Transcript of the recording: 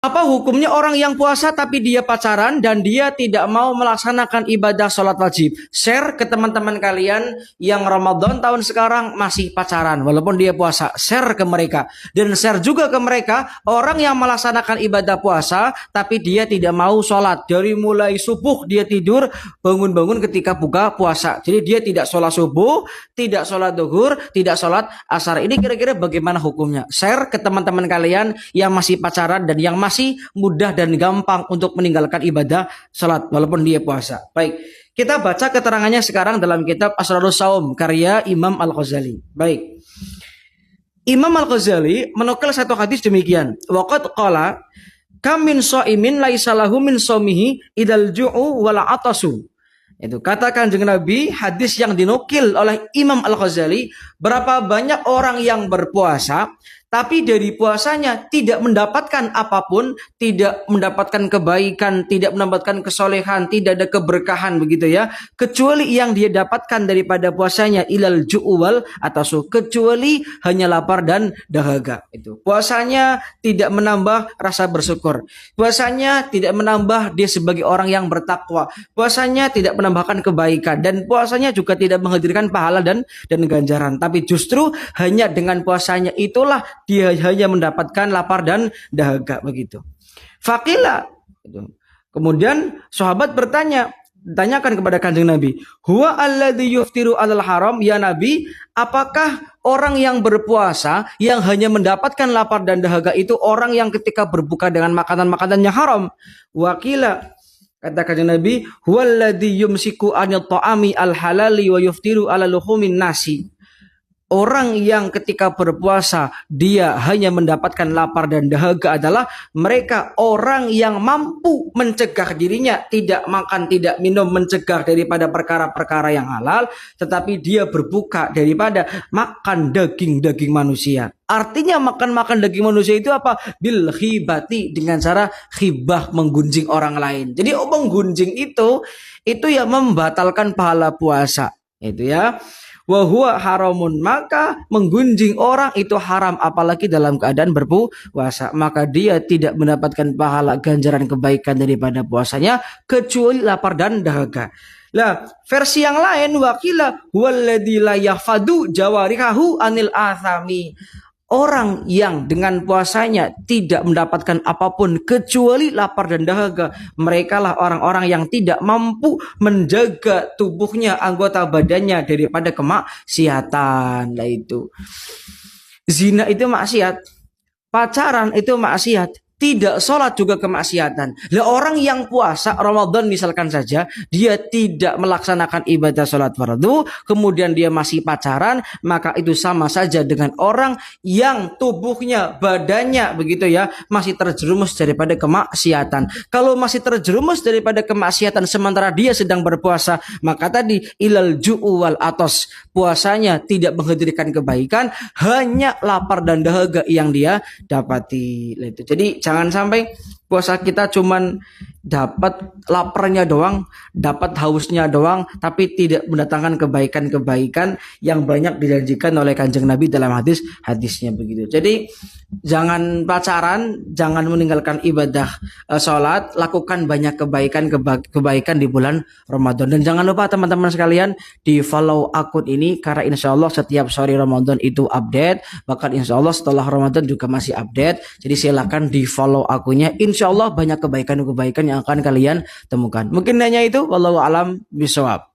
Apa hukumnya orang yang puasa tapi dia pacaran dan dia tidak mau melaksanakan ibadah sholat wajib? Share ke teman-teman kalian yang Ramadan tahun sekarang masih pacaran walaupun dia puasa. Share ke mereka. Dan share juga ke mereka orang yang melaksanakan ibadah puasa tapi dia tidak mau sholat. Dari mulai subuh dia tidur, bangun-bangun ketika buka puasa. Jadi dia tidak sholat subuh, tidak sholat duhur, tidak sholat asar. Ini kira-kira bagaimana hukumnya? Share ke teman-teman kalian yang masih pacaran dan yang masih mudah dan gampang untuk meninggalkan ibadah salat walaupun dia puasa. Baik, kita baca keterangannya sekarang dalam kitab Asrarus Shaum karya Imam Al-Ghazali. Baik. Imam Al-Ghazali menukil satu hadis demikian. Waqad qala kam min shaimin laisa lahu min shaumihi idal ju'u wala atasu. Itu kata Kanjeng Nabi, hadis yang dinukil oleh Imam Al-Ghazali, berapa banyak orang yang berpuasa tapi dari puasanya tidak mendapatkan apapun, tidak mendapatkan kebaikan, tidak mendapatkan kesolehan, tidak ada keberkahan begitu ya, kecuali yang dia dapatkan daripada puasanya ilal ju'wal atau kecuali hanya lapar dan dahaga. Itu puasanya tidak menambah rasa bersyukur, puasanya tidak menambah dia sebagai orang yang bertakwa, puasanya tidak menambahkan kebaikan, dan puasanya juga tidak menghadirkan pahala dan ganjaran, tapi justru hanya dengan puasanya itulah dia hanya mendapatkan lapar dan dahaga begitu. Faqila. Kemudian sahabat tanyakan kepada Kanjeng Nabi, huwa alladzi yuftiru alal haram, ya Nabi, apakah orang yang berpuasa yang hanya mendapatkan lapar dan dahaga itu orang yang ketika berbuka dengan makanan-makanan yang haram? Wakila, kata Kanjeng Nabi, huwallazi yumsiku anil ta'ami al halali wa yuftiru ala luhumin nasi. Orang yang ketika berpuasa dia hanya mendapatkan lapar dan dahaga adalah mereka orang yang mampu mencegah dirinya tidak makan, tidak minum, mencegah daripada perkara-perkara yang halal, tetapi dia berbuka daripada makan daging-daging manusia. Artinya makan daging manusia itu apa? Bil khibati, dengan cara khibah, menggunjing orang lain. Jadi menggunjing itu ya membatalkan pahala puasa. Itu ya. Wa huwa haramun, maka menggunjing orang itu haram, apalagi dalam keadaan berpuasa, maka dia tidak mendapatkan pahala ganjaran kebaikan daripada puasanya kecuali lapar dan dahaga. Lah, versi yang lain wakila walladzi la yahfadu jawarihahu anil athami. Orang yang dengan puasanya tidak mendapatkan apapun kecuali lapar dan dahaga, mereka lah orang-orang yang tidak mampu menjaga tubuhnya, anggota badannya daripada kemaksiatan. Lah itu. Zina itu maksiat, pacaran itu maksiat, tidak sholat juga kemaksiatan. Lah orang yang puasa Ramadan misalkan saja, dia tidak melaksanakan ibadah sholat fardu, kemudian dia masih pacaran, maka itu sama saja dengan orang yang tubuhnya, badannya begitu ya, masih terjerumus daripada kemaksiatan. Kalau masih terjerumus daripada kemaksiatan sementara dia sedang berpuasa, maka tadi ilal ju'u wal atos, puasanya tidak menghadirkan kebaikan, hanya lapar dan dahaga yang dia dapati. Jadi jangan sampai puasa kita cuman dapat laparnya doang, dapat hausnya doang, tapi tidak mendatangkan kebaikan-kebaikan yang banyak dijanjikan oleh Kanjeng Nabi dalam hadisnya begitu. Jadi jangan pacaran, jangan meninggalkan ibadah sholat, lakukan banyak kebaikan di bulan Ramadan. Dan jangan lupa teman-teman sekalian di follow akun ini, karena insya Allah setiap sore Ramadan itu update, bahkan insya Allah setelah Ramadan juga masih update. Jadi silakan di follow akunnya, insya Allah banyak kebaikan-kebaikan yang akan kalian temukan. Mungkin hanya itu, wallahu alam bisawab.